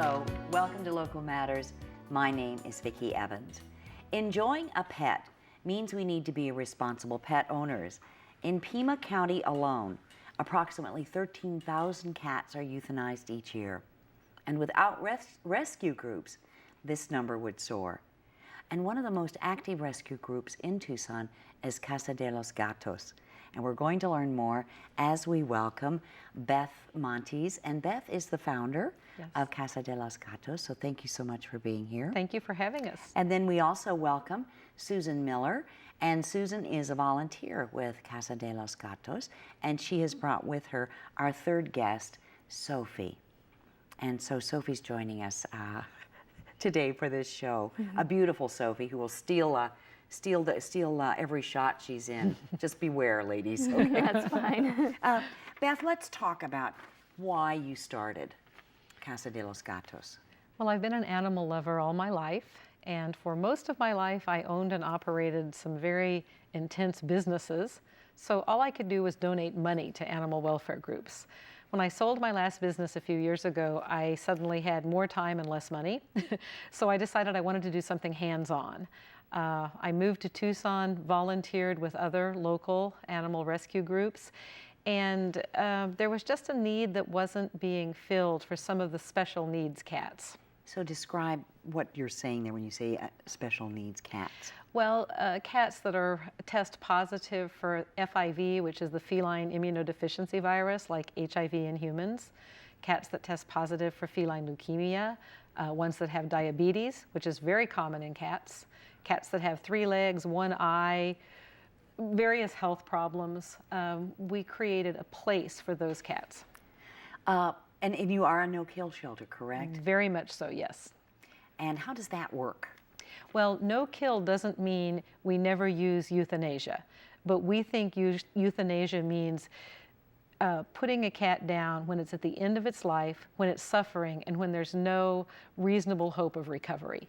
Hello, welcome to Local Matters. My name is Vicki Evans. Enjoying a pet means we need to be responsible pet owners. In Pima County alone, approximately 13,000 cats are euthanized each year. And without rescue groups, this number would soar. And one of the most active rescue groups in Tucson is CasaDeLosGatos. And we're going to learn more as we welcome Beth Montes. And Beth is the founder of CasaDeLosGatos. So thank you so much for being here. Thank you for having us. And then we also welcome Susan Miller. And Susan is a volunteer with CasaDeLosGatos. And she has brought with her our third guest, Sophie. And so Sophie's joining us today for this show. A beautiful Sophie who will steal every shot she's in. Just beware, ladies. Okay? That's fine. Beth, let's talk about why you started CasaDeLosGatos. Well, I've been an animal lover all my life, and for most of my life I owned and operated some very intense businesses, so all I could do was donate money to animal welfare groups. When I sold my last business a few years ago, I suddenly had more time and less money, so I decided I wanted to do something hands-on. I moved to Tucson, volunteered with other local animal rescue groups, and there was just a need that wasn't being filled for some of the special needs cats. So describe what you're saying there when you say special needs cats. Well, cats that are test positive for FIV, which is the feline immunodeficiency virus, like HIV in humans. Cats that test positive for feline leukemia, ones that have diabetes, which is very common in cats. Cats that have 3 legs, 1 eye, various health problems. We created a place for those cats. And you are a no-kill shelter, correct? Very much so, yes. And how does that work? Well, no-kill doesn't mean we never use euthanasia, but we think euthanasia means putting a cat down when it's at the end of its life, when it's suffering, and when there's no reasonable hope of recovery.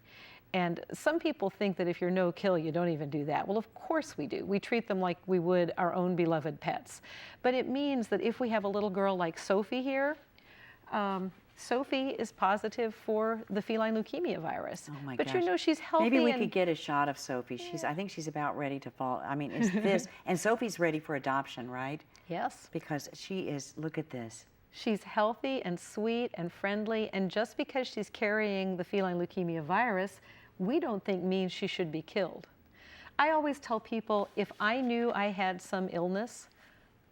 And some people think that if you're no-kill, you don't even do that. Well, of course we do. We treat them like we would our own beloved pets. But it means that if we have a little girl like Sophie here, Sophie is positive for the feline leukemia virus. Oh my but gosh. You know, she's healthy. Maybe we could get a shot of Sophie. I think she's about ready to fall. I mean, is this, and Sophie's ready for adoption, right? Yes. Because she is, look at this. She's healthy and sweet and friendly, and just because she's carrying the feline leukemia virus, we don't think means she should be killed. I always tell people, if I knew I had some illness,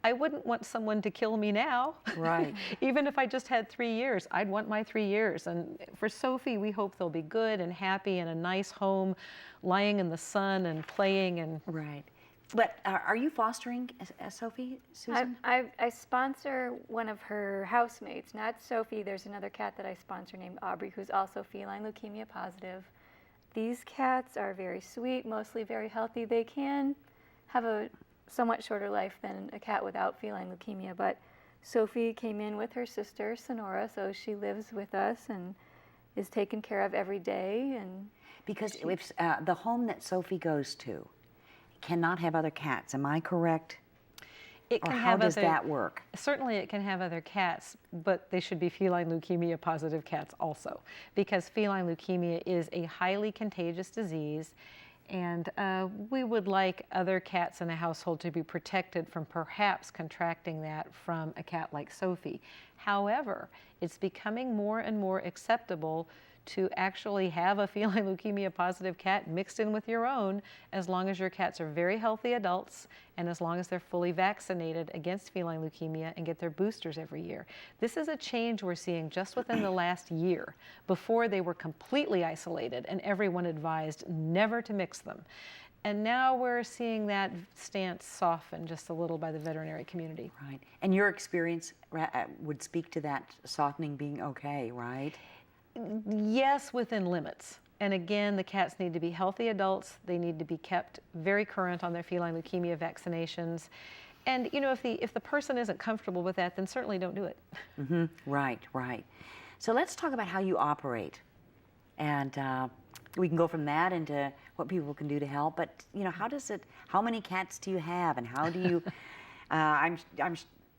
I wouldn't want someone to kill me now. Right. Even if I just had 3 years, I'd want my 3 years. And for Sophie, we hope they'll be good and happy in a nice home, lying in the sun and playing. And right. But are you fostering Sophie, Susan? I sponsor one of her housemates, not Sophie. There's another cat that I sponsor named Aubrey, who's also feline leukemia positive. These cats are very sweet, mostly very healthy. They can have a somewhat shorter life than a cat without feline leukemia, but Sophie came in with her sister, Sonora, so she lives with us and is taken care of every day. And because if the home that Sophie goes to cannot have other cats, am I correct? It can or have how does that work? Certainly it can have other cats, but they should be feline leukemia positive cats also, because feline leukemia is a highly contagious disease, and we would like other cats in a household to be protected from perhaps contracting that from a cat like Sophie. However, it's becoming more and more acceptable to actually have a feline leukemia positive cat mixed in with your own, as long as your cats are very healthy adults and as long as they're fully vaccinated against feline leukemia and get their boosters every year. This is a change we're seeing just within the last year. Before, they were completely isolated and everyone advised never to mix them. And now we're seeing that stance soften just a little by the veterinary community. Right. And your experience would speak to that softening being okay, right? Yes, within limits. And again, the cats need to be healthy adults. They need to be kept very current on their feline leukemia vaccinations. And you know, if the person isn't comfortable with that, then certainly don't do it. Mm-hmm. Right, right. So let's talk about how you operate. And we can go from that into what people can do to help. But you know, how many cats do you have, and how do you?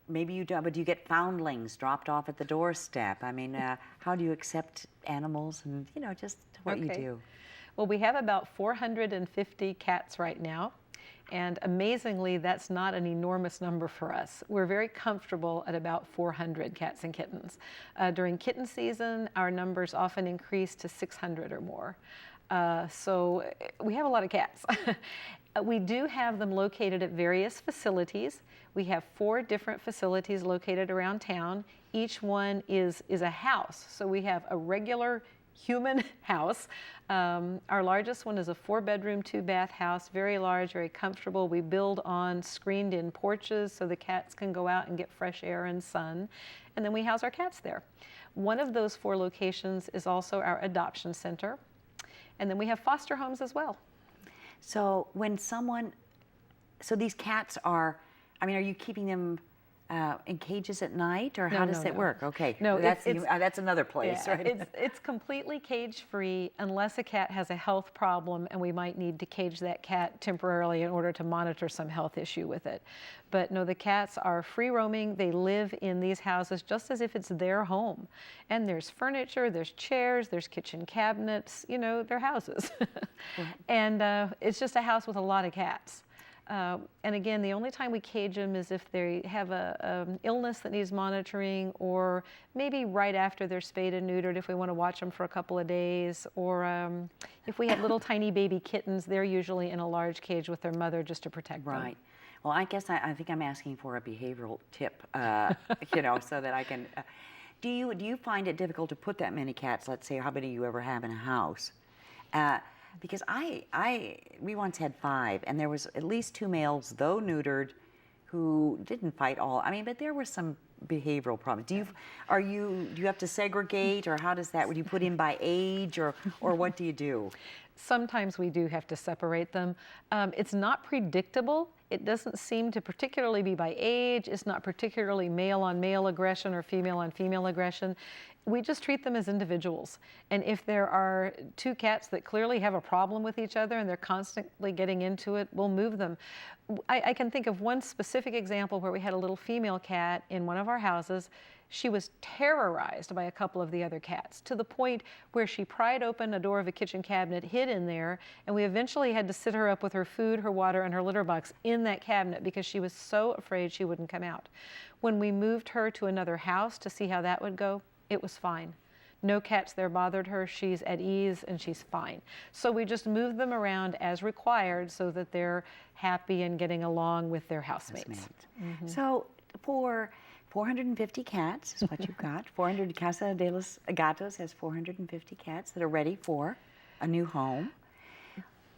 maybe you do, but do you get foundlings dropped off at the doorstep? I mean, how do you accept animals and, just what you Okay. do? Well, we have about 450 cats right now. And amazingly, that's not an enormous number for us. We're very comfortable at about 400 cats and kittens. During kitten season, our numbers often increase to 600 or more. So we have a lot of cats. We do have them located at various facilities. We have 4 different facilities located around town. Each one is a house. So we have a regular human house. Our largest one is a 4-bedroom, 2-bath house, very large, very comfortable. We build on screened-in porches so the cats can go out and get fresh air and sun. And then we house our cats there. One of those 4 locations is also our adoption center. And then we have foster homes as well. So so these cats are you keeping them in cages at night, or how does it work? Okay, No, that's another place, yeah, right? It's completely cage-free unless a cat has a health problem and we might need to cage that cat temporarily in order to monitor some health issue with it. But no, the cats are free roaming. They live in these houses just as if it's their home. And there's furniture, there's chairs, there's kitchen cabinets, they're houses. And it's just a house with a lot of cats. And again, the only time we cage them is if they have a illness that needs monitoring, or maybe right after they're spayed and neutered if we want to watch them for a couple of days, or if we have little tiny baby kittens, they're usually in a large cage with their mother just to protect them. Right. Well, I guess I think I'm asking for a behavioral tip, so that I can. Do you find it difficult to put that many cats? Let's say, how many you ever have in a house? Because we once had 5, and there was at least 2 males, though neutered, who didn't fight all. But there were some behavioral problems. Do you have to segregate, or how does that? Would you put in by age, or what do you do? Sometimes we do have to separate them. It's not predictable. It doesn't seem to particularly be by age. It's not particularly male on male aggression or female on female aggression. We just treat them as individuals. And if there are 2 cats that clearly have a problem with each other and they're constantly getting into it, we'll move them. I can think of one specific example where we had a little female cat in one of our houses. She was terrorized by a couple of the other cats, to the point where she pried open a door of a kitchen cabinet, hid in there, and we eventually had to sit her up with her food, her water, and her litter box in that cabinet because she was so afraid she wouldn't come out. When we moved her to another house to see how that would go, it was fine. No cats there bothered her. She's at ease and she's fine. So we just move them around as required so that they're happy and getting along with their housemates. Mm-hmm. So for 450 cats is what you've got. CasaDeLosGatos has 450 cats that are ready for a new home.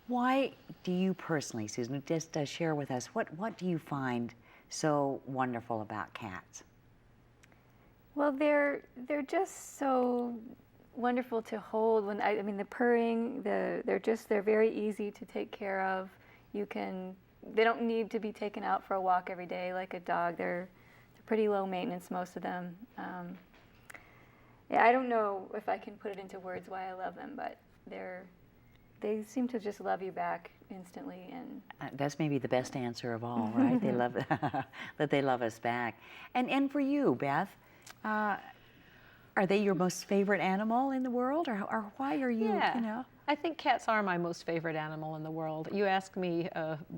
Why do you personally, Susan, just share with us, what do you find so wonderful about cats? Well, they're just so wonderful to hold. The purring, they're very easy to take care of. They don't need to be taken out for a walk every day like a dog. They're pretty low maintenance, most of them. I don't know if I can put it into words why I love them, but they seem to just love you back instantly. And that's maybe the best answer of all, right? They love that they love us back. And for you, Beth, are they your most favorite animal in the world, or why are you? Yeah. I think cats are my most favorite animal in the world. You asked me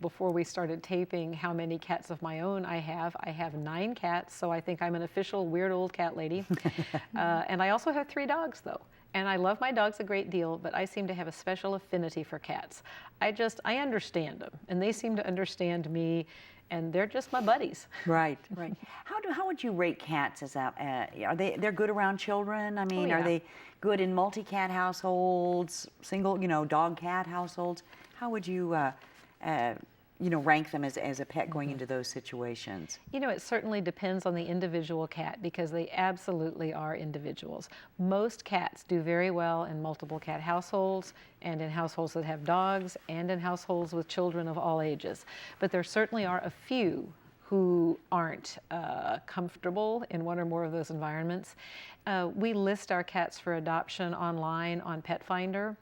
before we started taping how many cats of my own I have. I have 9 cats, so I think I'm an official weird old cat lady. And I also have 3 dogs, though. And I love my dogs a great deal, but I seem to have a special affinity for cats. I understand them, and they seem to understand me, and they're just my buddies. Right. How would you rate cats as they're good around children? Yeah. Are they good in multi-cat households, single, dog-cat households? How would you, rank them as a pet going into those situations? It certainly depends on the individual cat, because they absolutely are individuals. Most cats do very well in multiple cat households, and in households that have dogs, and in households with children of all ages. But there certainly are a few who aren't comfortable in one or more of those environments. We list our cats for adoption online on Pet Finder.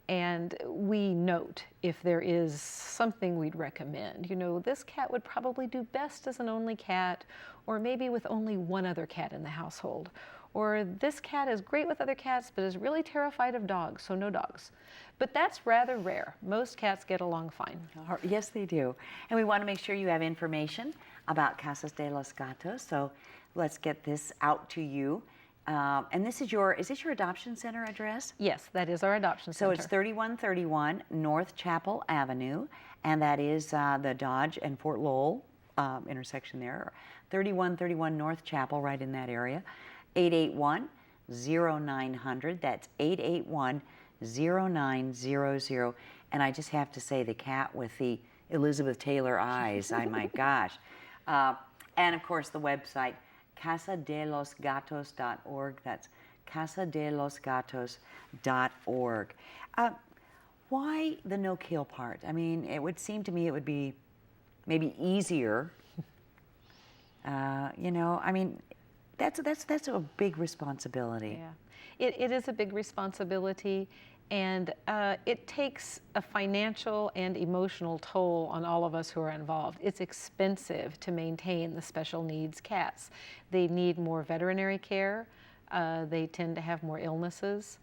And we note if there is something we'd recommend. You know, this cat would probably do best as an only cat, or maybe with only one other cat in the household. Or this cat is great with other cats, but is really terrified of dogs, so no dogs. But that's rather rare. Most cats get along fine. Yes, they do. And we want to make sure you have information about Casas de los Gatos, so let's get this out to you. And this is this your adoption center address? Yes, that is our adoption So center. it's 3131 North Chapel Avenue, and that is the Dodge and Fort Lowell intersection there. 3131 North Chapel, right in that area. 881-0900. That's 881-0900. And I just have to say, the cat with the Elizabeth Taylor eyes, oh my gosh. And of course, the website, CasaDeLosGatos.org. That's CasaDeLosGatos.org. Why the no-kill part? I mean, it would seem to me it would be maybe easier. You know, I mean, that's a big responsibility. Yeah, it is a big responsibility, and it takes a financial and emotional toll on all of us who are involved. It's expensive to maintain the special needs cats. They need more veterinary care. They tend to have more illnesses.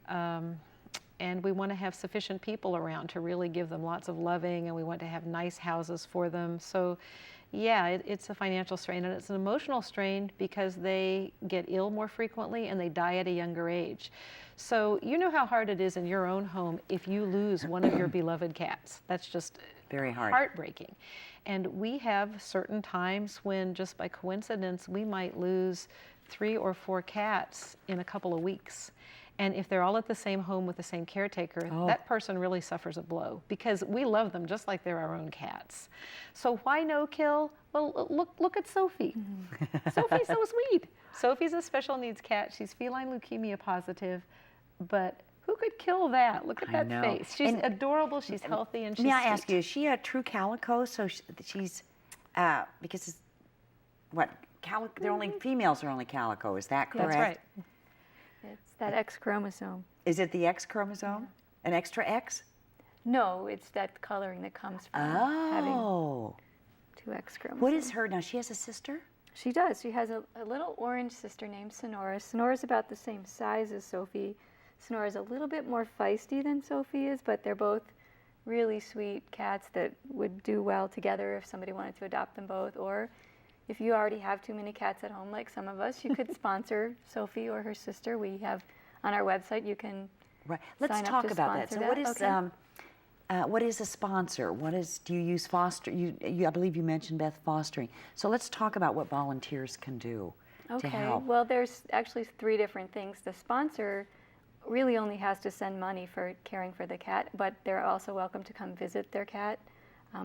And we want to have sufficient people around to really give them lots of loving, and we want to have nice houses for them. So yeah, it's a financial strain, and it's an emotional strain because they get ill more frequently and they die at a younger age. So you know how hard it is in your own home if you lose one of your beloved cats. That's just very hard, heartbreaking. And we have certain times when, just by coincidence, we might lose 3 or 4 cats in a couple of weeks. And if they're all at the same home with the same caretaker, that person really suffers a blow because we love them just like they're our own cats. So why no kill? Well, look at Sophie. Sophie's so sweet. Sophie's a special needs cat. She's feline leukemia positive, but who could kill that? Look at that face. She's adorable, she's healthy, and she's May I ask you, is she a true calico? So she's, because it's, what, calico, they're only, females are only calico, is that correct? That's right. It's that X chromosome. Is it the X chromosome? Yeah. An extra X? No, it's that coloring that comes from having 2 X chromosomes. What is her now? She has a sister? She does. She has a little orange sister named Sonora. Sonora's about the same size as Sophie. Sonora's a little bit more feisty than Sophie is, but they're both really sweet cats that would do well together if somebody wanted to adopt them both. Or if you already have too many cats at home, like some of us, you could sponsor Sophie or her sister. We have on our website, you can Let's sign talk up to about that. So sponsor what is a sponsor? Do you use foster? I believe you mentioned Beth fostering. So let's talk about what volunteers can do to help. Well, there's actually 3 different things. The sponsor really only has to send money for caring for the cat, but they're also welcome to come visit their cat.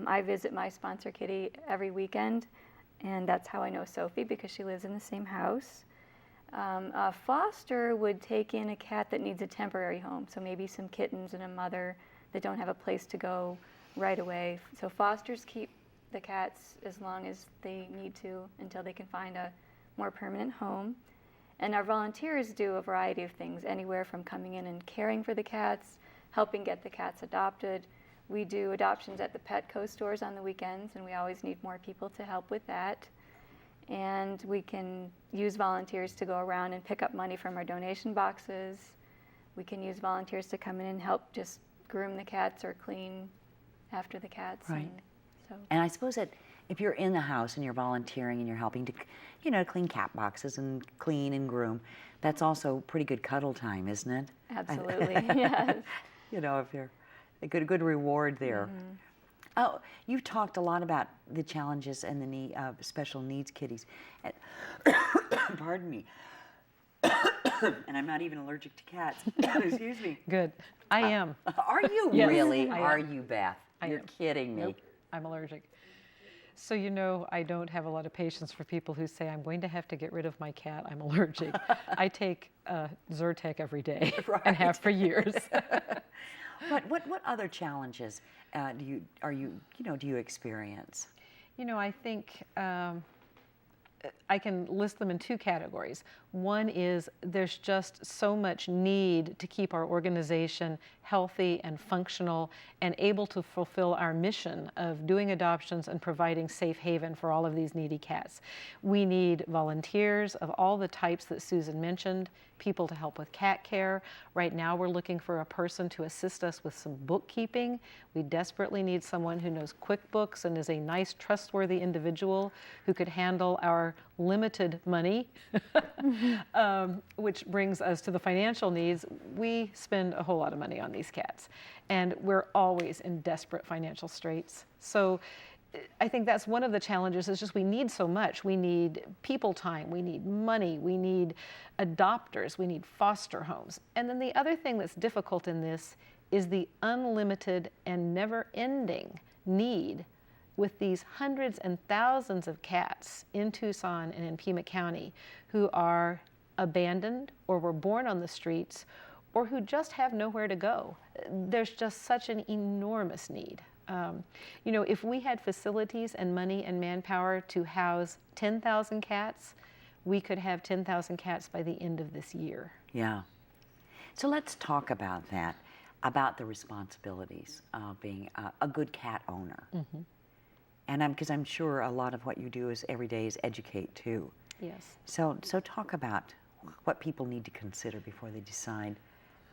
I visit my sponsor kitty every weekend, and that's how I know Sophie, because she lives in the same house. A foster would take in a cat that needs a temporary home, so maybe some kittens and a mother that don't have a place to go right away. So fosters keep the cats as long as they need to until they can find a more permanent home. And our volunteers do a variety of things, anywhere from coming in and caring for the cats, helping get the cats adopted. We do adoptions at the Petco stores on the weekends, and we always need more people to help with that. And we can use volunteers to go around and pick up money from our donation boxes. We can use volunteers to come in and help just groom the cats or clean after the cats. Right. And I suppose that if you're in the house and you're volunteering and you're helping to, clean cat boxes and clean and groom, that's also pretty good cuddle time, isn't it? Absolutely, yes. If you're a good reward there. Mm-hmm. Oh, you've talked a lot about the challenges and the need of special needs kitties. Pardon me. And I'm not even allergic to cats. Excuse me. Good. I am. Are you Yes, really? I am. Are you, Beth? You're am. kidding me. Nope, I'm allergic. So I don't have a lot of patience for people who say, I'm going to have to get rid of my cat, I'm allergic. I take Zyrtec every day and have for years. What other challenges do you experience? I think I can list them in two categories. One is there's just so much need to keep our organization healthy and functional and able to fulfill our mission of doing adoptions and providing safe haven for all of these needy cats. We need volunteers of all the types that Susan mentioned, people to help with cat care. Right now we're looking for a person to assist us with some bookkeeping. We desperately need someone who knows QuickBooks and is a nice, trustworthy individual who could handle our limited money, which brings us to the financial needs. We spend a whole lot of money on these cats, and we're always in desperate financial straits. So I think that's one of the challenges, is just we need so much. We need people time, we need money, we need adopters, we need foster homes. And then the other thing that's difficult in this is the unlimited and never-ending need with these hundreds and thousands of cats in Tucson and in Pima County who are abandoned or were born on the streets or who just have nowhere to go. There's just such an enormous need. You know, if we had facilities and money and manpower to house 10,000 cats, we could have 10,000 cats by the end of this year. Yeah. So let's talk about that, about the responsibilities of being a good cat owner. Mm-hmm. And because I'm sure a lot of what you do is every day is educate too. Yes. So talk about what people need to consider before they decide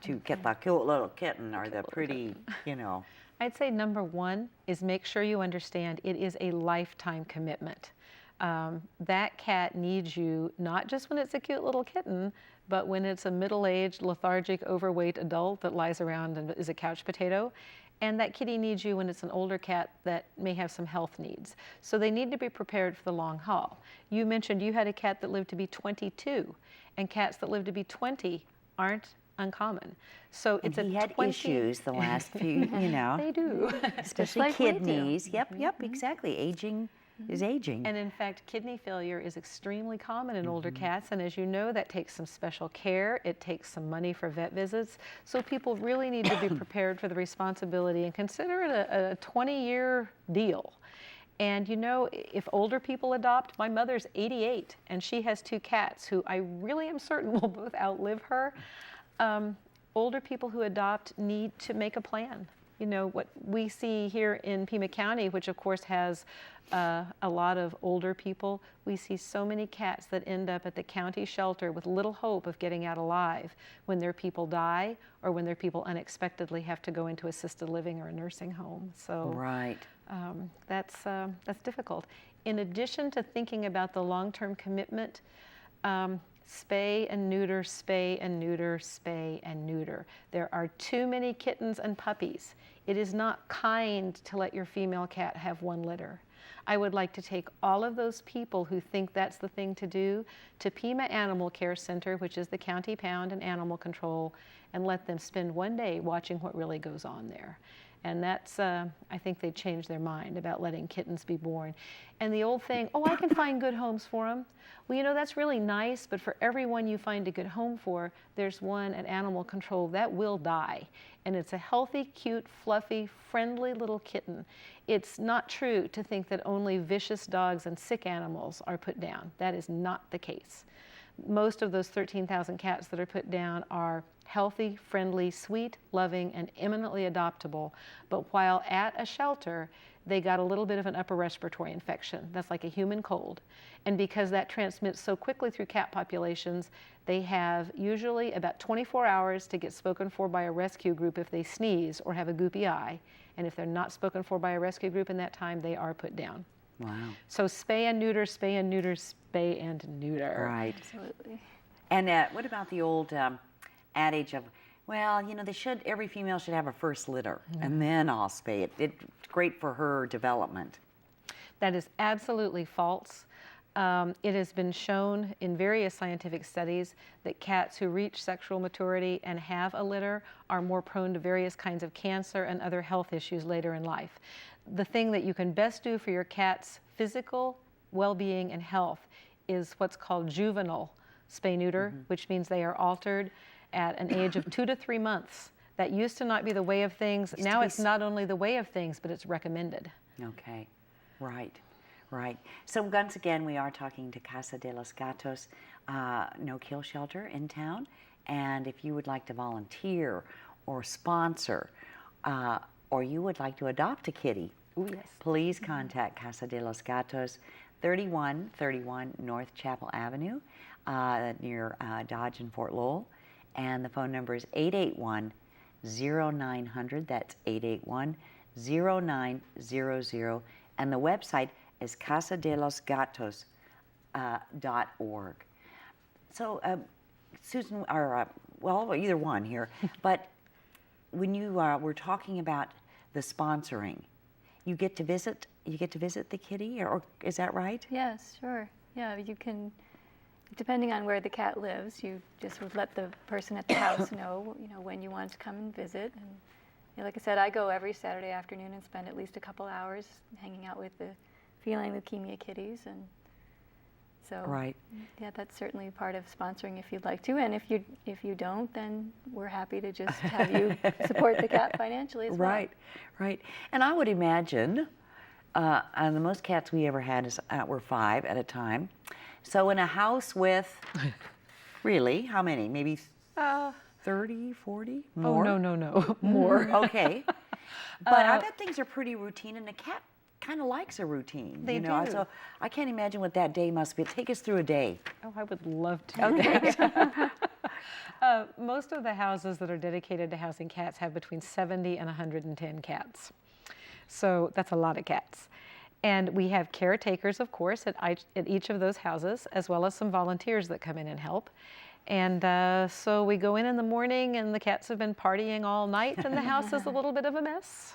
to get the cute little kitten or the pretty, you know. I'd say number one is make sure you understand it is a lifetime commitment. That cat needs you not just when it's a cute little kitten, but when it's a middle-aged, lethargic, overweight adult that lies around and is a couch potato. And that kitty needs you when it's an older cat that may have some health needs. So they need to be prepared for the long haul. You mentioned you had a cat that lived to be 22, and cats that live to be 20 aren't uncommon. So it's he had issues the last few, you know. They do. Especially like we do. kidneys. Yep, exactly. Aging is aging. And in fact, kidney failure is extremely common in older cats, and as you know, that takes some special care. It takes some money for vet visits. So people really need to be prepared for the responsibility and consider it a 20-year deal. And you know, if older people adopt, my mother's 88, and she has 2 cats who I really am certain will both outlive her. Older people who adopt need to make a plan. You know, what we see here in Pima County, which of course has a lot of older people, we see so many cats that end up at the county shelter with little hope of getting out alive when their people die or when their people unexpectedly have to go into assisted living or a nursing home. So right. That's difficult. In addition to thinking about the long-term commitment, spay and neuter, spay and neuter, spay and neuter. There are too many kittens and puppies. It is not kind to let your female cat have 1 litter. I would like to take all of those people who think that's the thing to do to Pima Animal Care Center, which is the county pound and animal control, and let them spend 1 day watching what really goes on there. And that's, I think they'd change their mind about letting kittens be born. And the old thing, oh, I can find good homes for them. Well, you know, that's really nice, but for everyone you find a good home for, there's one at animal control that will die. And it's a healthy, cute, fluffy, friendly little kitten. It's not true to think that only vicious dogs and sick animals are put down. That is not the case. Most of those 13,000 cats that are put down are healthy, friendly, sweet, loving, and eminently adoptable. But while at a shelter, they got a little bit of an upper respiratory infection. That's like a human cold. And because that transmits so quickly through cat populations, they have usually about 24 hours to get spoken for by a rescue group if they sneeze or have a goopy eye. And if they're not spoken for by a rescue group in that time, they are put down. Wow. So spay and neuter, spay and neuter, spay and neuter. Right. Absolutely. And what about the old adage of, well, you know, every female should have a first litter, and then I'll spay it. It's great for her development. That is absolutely false. It has been shown in various scientific studies that cats who reach sexual maturity and have a litter are more prone to various kinds of cancer and other health issues later in life. The thing that you can best do for your cat's physical well-being and health is what's called juvenile spay-neuter, which means they are altered at an age of 2 to 3 months. That used to not be the way of things. Now it's not only the way of things, but it's recommended. Okay, right. Right. So once again, we are talking to Casa de los Gatos, no-kill shelter in town. And if you would like to volunteer or sponsor, or you would like to adopt a kitty, Ooh, yes. please contact Casa de los Gatos, 3131 North Chapel Avenue, near Dodge and Fort Lowell. And the phone number is 881-0900. That's 881-0900. And the website is CasaDeLosGatos.org. So, Susan, or well, either one here, but when you were talking about the sponsoring, you get to visit the kitty, or is that right? Yes, sure. Yeah, you can, depending on where the cat lives, you just would let the person at the house know, when you want to come and visit. And like I said, I go every Saturday afternoon and spend at least a couple hours hanging out with the feline leukemia kitties, and so Right. yeah, that's certainly part of sponsoring if you'd like to. And if you don't, then we're happy to just have you support the cat financially as well. Right, right. And I would imagine, and the most cats we ever had were 5 at a time. So in a house with, really, how many? Maybe 30, 40? More? Oh, no. More. Okay. But I bet things are pretty routine, and the cat kind of likes a routine. They do. So I can't imagine what that day must be. Take us through a day. Oh, I would love to do that. Most of the houses that are dedicated to housing cats have between 70 and 110 cats. So that's a lot of cats. And we have caretakers, of course, at each of those houses, as well as some volunteers that come in and help. And so we go in the morning, and the cats have been partying all night, and the house is a little bit of a mess.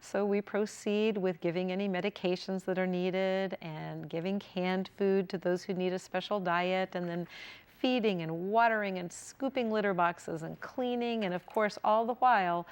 So we proceed with giving any medications that are needed and giving canned food to those who need a special diet, and then feeding and watering and scooping litter boxes and cleaning, and of course all the while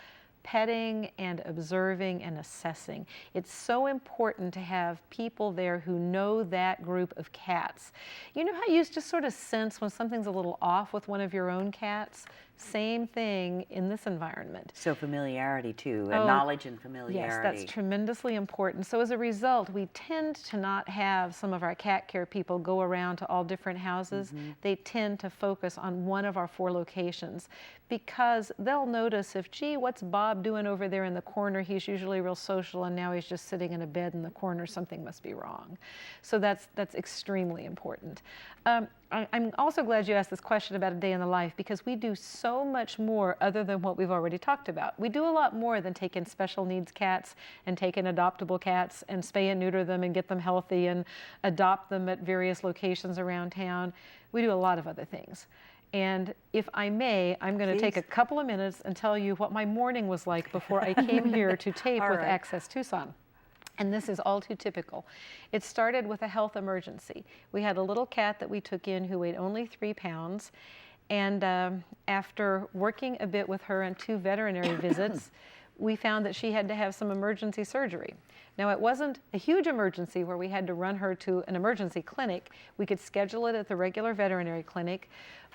petting and observing and assessing. It's so important to have people there who know that group of cats. You know how you just sort of sense when something's a little off with one of your own cats? Same thing in this environment. So familiarity too, and knowledge and familiarity. Yes, that's tremendously important. So as a result, we tend to not have some of our cat care people go around to all different houses. They tend to focus on one of our 4 locations, because they'll notice if, gee, what's Bob doing over there in the corner? He's usually real social, and now he's just sitting in a bed in the corner. Something must be wrong. So that's extremely important. I'm also glad you asked this question about a day in the life, because we do so much more other than what we've already talked about. We do a lot more than take in special needs cats and take in adoptable cats and spay and neuter them and get them healthy and adopt them at various locations around town. We do a lot of other things. And if I may, I'm going to take a couple of minutes and tell you what my morning was like before I came here to tape with Access Tucson. And this is all too typical. It started with a health emergency. We had a little cat that we took in who weighed only 3 pounds. And after working a bit with her on 2 veterinary visits, we found that she had to have some emergency surgery. Now, it wasn't a huge emergency where we had to run her to an emergency clinic. We could schedule it at the regular veterinary clinic,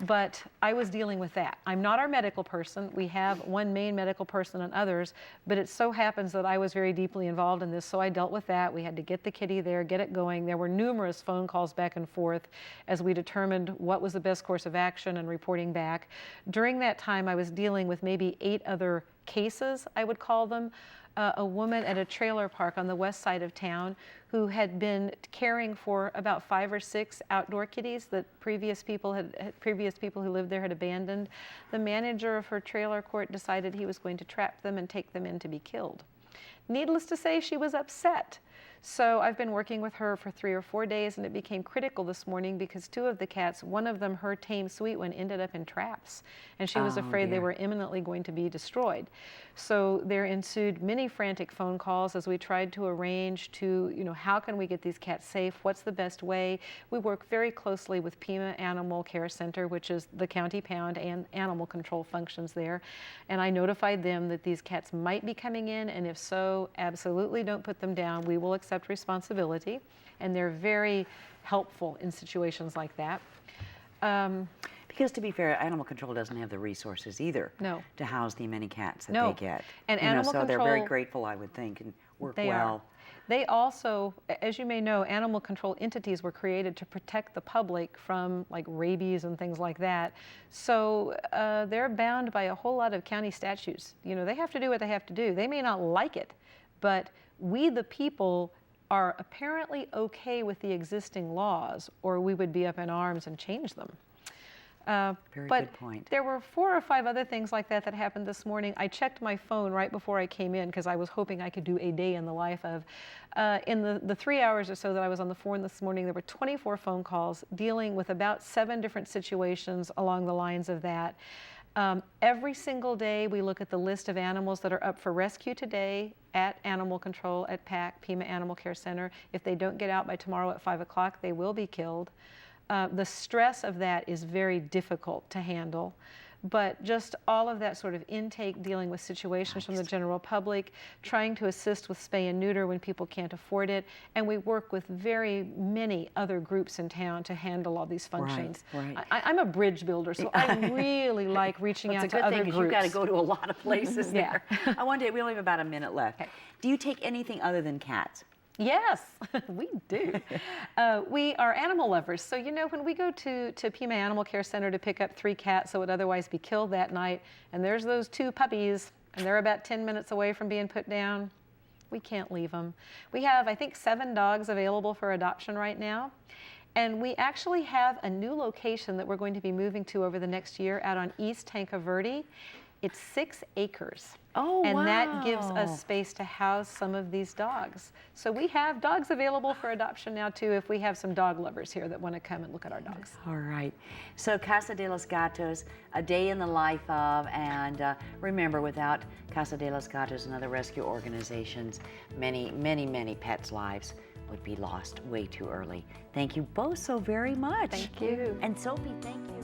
but I was dealing with that. I'm not our medical person. We have one main medical person and others, but it so happens that I was very deeply involved in this, so I dealt with that. We had to get the kitty there, get it going. There were numerous phone calls back and forth as we determined what was the best course of action and reporting back. During that time, I was dealing with maybe 8 other cases, I would call them. A woman at a trailer park on the west side of town who had been caring for about 5 or 6 outdoor kitties that previous people who lived there had abandoned. The manager of her trailer court decided he was going to trap them and take them in to be killed. Needless to say, she was upset. So I've been working with her for 3 or 4 days, and it became critical this morning because 2 of the cats, one of them, her tame sweet one, ended up in traps, and she was afraid they were imminently going to be destroyed. So there ensued many frantic phone calls as we tried to arrange to, how can we get these cats safe? What's the best way? We work very closely with Pima Animal Care Center, which is the county pound and animal control functions there. And I notified them that these cats might be coming in, and if so, absolutely don't put them down. We will accept responsibility, and they're very helpful in situations like that. Because to be fair, animal control doesn't have the resources either to house the many cats that they get. And animal so control, they're very grateful, I would think, and work well. They also, as you may know, animal control entities were created to protect the public from like rabies and things like that. So they're bound by a whole lot of county statutes. You know, they have to do what they have to do. They may not like it, but we the people are apparently okay with the existing laws, or we would be up in arms and change them. Very but good point. There were 4 or 5 other things like that that happened this morning. I checked my phone right before I came in because I was hoping I could do a day in the life of. In the 3 hours or so that I was on the phone this morning, there were 24 phone calls dealing with about 7 different situations along the lines of that. Every single day we look at the list of animals that are up for rescue today at Animal Control, at PAC, Pima Animal Care Center. If they don't get out by tomorrow at 5 o'clock, they will be killed. The stress of that is very difficult to handle, but just all of that sort of intake, dealing with situations from the general public, trying to assist with spay and neuter when people can't afford it, and we work with very many other groups in town to handle all these functions. Right. I'm a bridge builder, so I really like reaching out to other groups. You've got to go to a lot of places there. Yeah. I wonder, we only have about a minute left. Okay. Do you take anything other than cats? Yes, we do. We are animal lovers. So, you know, when we go to Pima Animal Care Center to pick up 3 cats that would otherwise be killed that night, and there's those 2 puppies, and they're about 10 minutes away from being put down, we can't leave them. We have, I think, 7 dogs available for adoption right now. And we actually have a new location that we're going to be moving to over the next year out on East Tanca Verde. It's 6 acres. Oh, and wow. that gives us space to house some of these dogs. So we have dogs available for adoption now too, if we have some dog lovers here that want to come and look at our dogs. All right. So Casa de los Gatos, a day in the life of, and remember, without Casa de los Gatos and other rescue organizations, many pets' lives would be lost way too early. Thank you both so very much. Thank you. And Sophie, thank you.